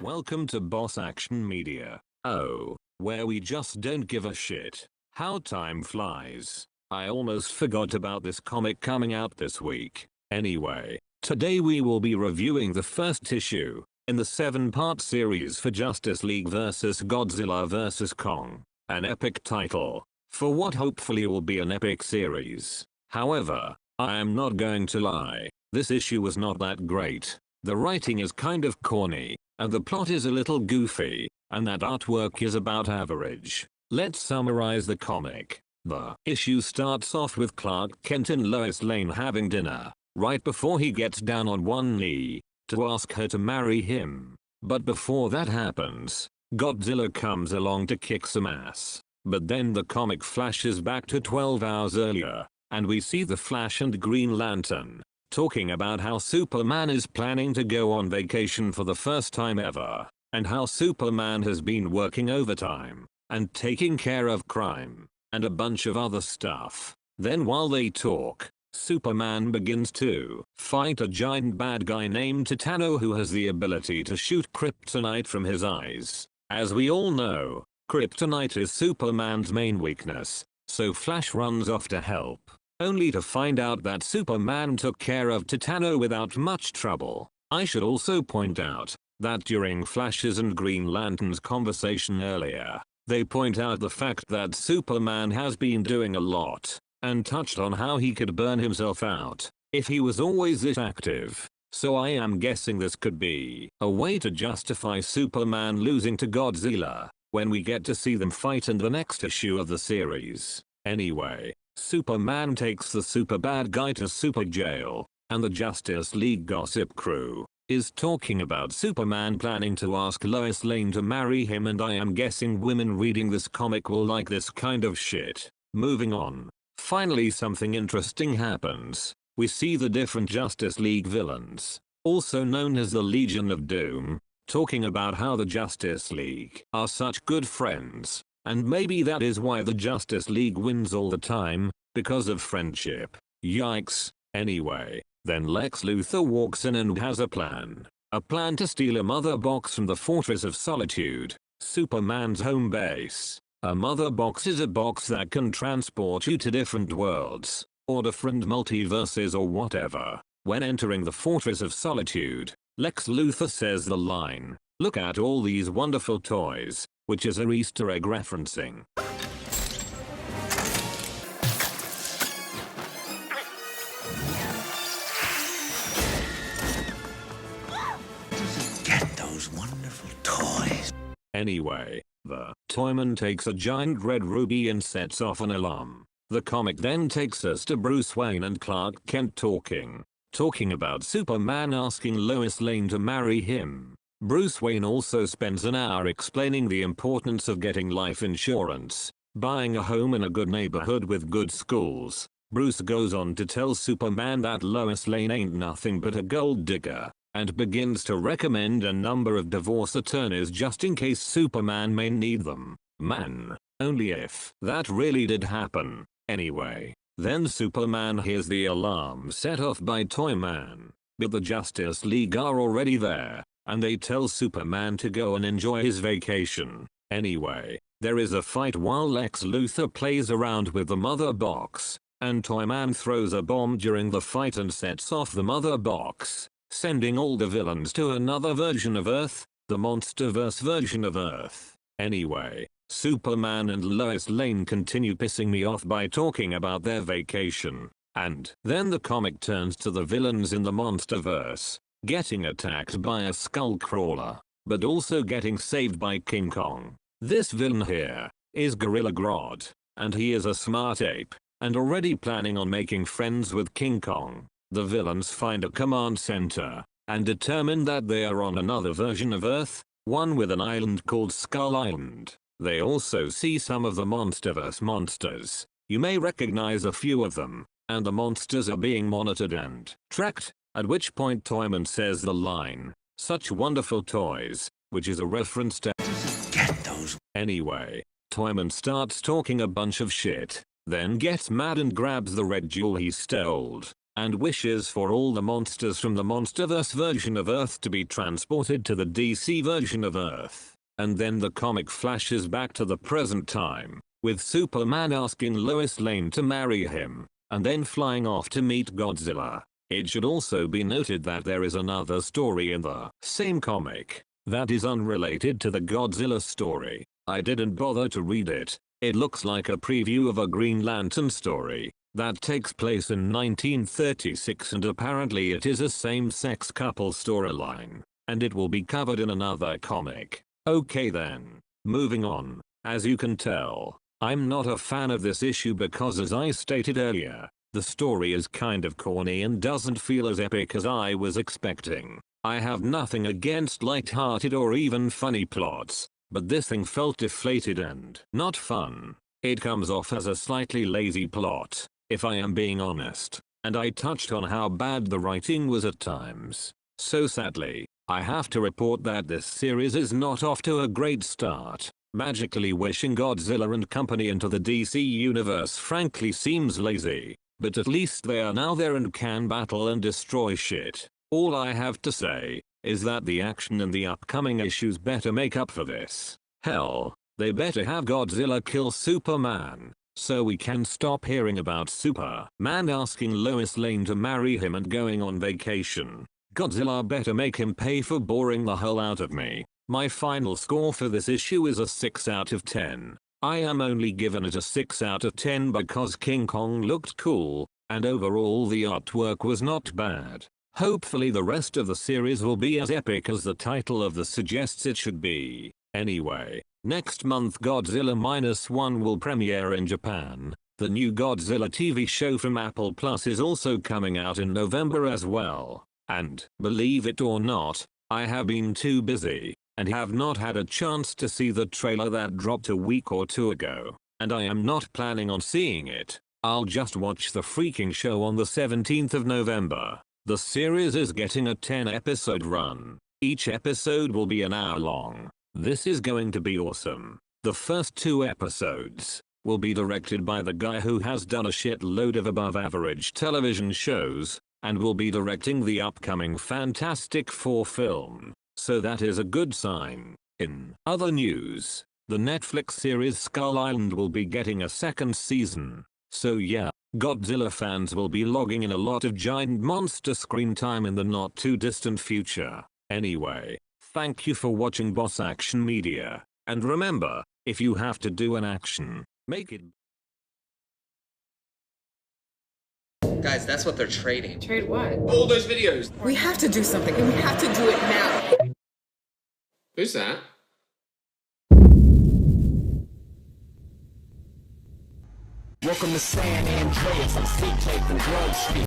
Welcome to Boss Action Media. Oh, where we just don't give a shit. How time flies. I almost forgot about this comic coming out this week. Anyway, today we will be reviewing the first issue in the 7-part series for Justice League vs. Godzilla vs. Kong. An epic title for what hopefully will be an epic series. However, I am not going to lie, this issue was not that great. The writing is kind of corny, and the plot is a little goofy, and that artwork is about average. Let's summarize the comic. The issue starts off with Clark Kent and Lois Lane having dinner, right before he gets down on one knee to ask her to marry him. But before that happens, Godzilla comes along to kick some ass. But then the comic flashes back to 12 hours earlier, and we see the Flash and Green Lantern talking about how Superman is planning to go on vacation for the first time ever, and how Superman has been working overtime and taking care of crime and a bunch of other stuff. Then while they talk, Superman begins to fight a giant bad guy named Titano who has the ability to shoot kryptonite from his eyes. As we all know, kryptonite is Superman's main weakness, so Flash runs off to help, only to find out that Superman took care of Titano without much trouble. I should also point out that during Flash's and Green Lantern's conversation earlier, they point out the fact that Superman has been doing a lot, and touched on how he could burn himself out if he was always this active. So I am guessing this could be a way to justify Superman losing to Godzilla when we get to see them fight in the next issue of the series. Anyway, Superman takes the super bad guy to super jail, and the Justice League gossip crew is talking about Superman planning to ask Lois Lane to marry him, and I am guessing women reading this comic will like this kind of shit. Moving on. Finally something interesting happens. We see the different Justice League villains, also known as the Legion of Doom, talking about how the Justice League are such good friends, and maybe that is why the Justice League wins all the time, because of friendship. Yikes. Anyway, then Lex Luthor walks in and has a plan to steal a mother box from the Fortress of Solitude, Superman's home base. A mother box is a box that can transport you to different worlds, or different multiverses or whatever. When entering the Fortress of Solitude, Lex Luthor says the line, "Look at all these wonderful toys," which is a Easter egg referencing. Get those wonderful toys. Anyway, the Toyman takes a giant red ruby and sets off an alarm. The comic then takes us to Bruce Wayne and Clark Kent talking about Superman asking Lois Lane to marry him. Bruce Wayne also spends an hour explaining the importance of getting life insurance, buying a home in a good neighborhood with good schools. Bruce goes on to tell Superman that Lois Lane ain't nothing but a gold digger, and begins to recommend a number of divorce attorneys just in case Superman may need them. Man, only if that really did happen. Anyway, then Superman hears the alarm set off by Toyman, but the Justice League are already there, and they tell Superman to go and enjoy his vacation. Anyway, there is a fight while Lex Luthor plays around with the mother box, and Toyman throws a bomb during the fight and sets off the mother box, sending all the villains to another version of Earth, the Monsterverse version of Earth. Anyway, Superman and Lois Lane continue pissing me off by talking about their vacation, and then the comic turns to the villains in the Monsterverse, getting attacked by a skull crawler, but also getting saved by King Kong. This villain here is Gorilla Grodd, and he is a smart ape, and already planning on making friends with King Kong. The villains find a command center, and determine that they are on another version of Earth, one with an island called Skull Island. They also see some of the Monsterverse monsters. You may recognize a few of them, and the monsters are being monitored and tracked, at which point Toyman says the line, "Such wonderful toys," which is a reference to Get those. Anyway, Toyman starts talking a bunch of shit, then gets mad and grabs the red jewel he stole, and wishes for all the monsters from the Monsterverse version of Earth to be transported to the DC version of Earth. And then the comic flashes back to the present time, with Superman asking Lois Lane to marry him, and then flying off to meet Godzilla. It should also be noted that there is another story in the same comic that is unrelated to the Godzilla story. I didn't bother to read it. It looks like a preview of a Green Lantern story that takes place in 1936, and apparently it is a same-sex couple storyline, and it will be covered in another comic. Okay then, moving on. As you can tell, I'm not a fan of this issue because, as I stated earlier, the story is kind of corny and doesn't feel as epic as I was expecting. I have nothing against light-hearted or even funny plots, but this thing felt deflated and not fun. It comes off as a slightly lazy plot, if I am being honest, and I touched on how bad the writing was at times. So sadly, I have to report that this series is not off to a great start. Magically wishing Godzilla and company into the DC universe frankly seems lazy, but at least they are now there and can battle and destroy shit. All I have to say is that the action in the upcoming issues better make up for this. Hell, they better have Godzilla kill Superman, so we can stop hearing about Superman asking Lois Lane to marry him and going on vacation. Godzilla better make him pay for boring the hell out of me. My final score for this issue is a 6 out of 10. I am only given it a 6 out of 10 because King Kong looked cool, and overall the artwork was not bad. Hopefully the rest of the series will be as epic as the title of the suggests it should be. Anyway, next month Godzilla -1 will premiere in Japan. The new Godzilla TV show from Apple Plus is also coming out in November as well. And, believe it or not, I have been too busy and have not had a chance to see the trailer that dropped a week or two ago, and I am not planning on seeing it. I'll just watch the freaking show on the 17th of November. The series is getting a 10-episode run. Each episode will be an hour long. This is going to be awesome. The first 2 episodes will be directed by the guy who has done a shitload of above-average television shows, and will be directing the upcoming Fantastic Four film, so that is a good sign. In other news, the Netflix series Skull Island will be getting a 2nd season, so yeah, Godzilla fans will be logging in a lot of giant monster screen time in the not too distant future. Anyway, thank you for watching Boss Action Media, and remember, if you have to do an action, make it. Guys, that's what they're trading. Trade what? All those videos. We have to do something, and we have to do it now. Who's that? Welcome to San Andreas, I'm CJ from Grove Street.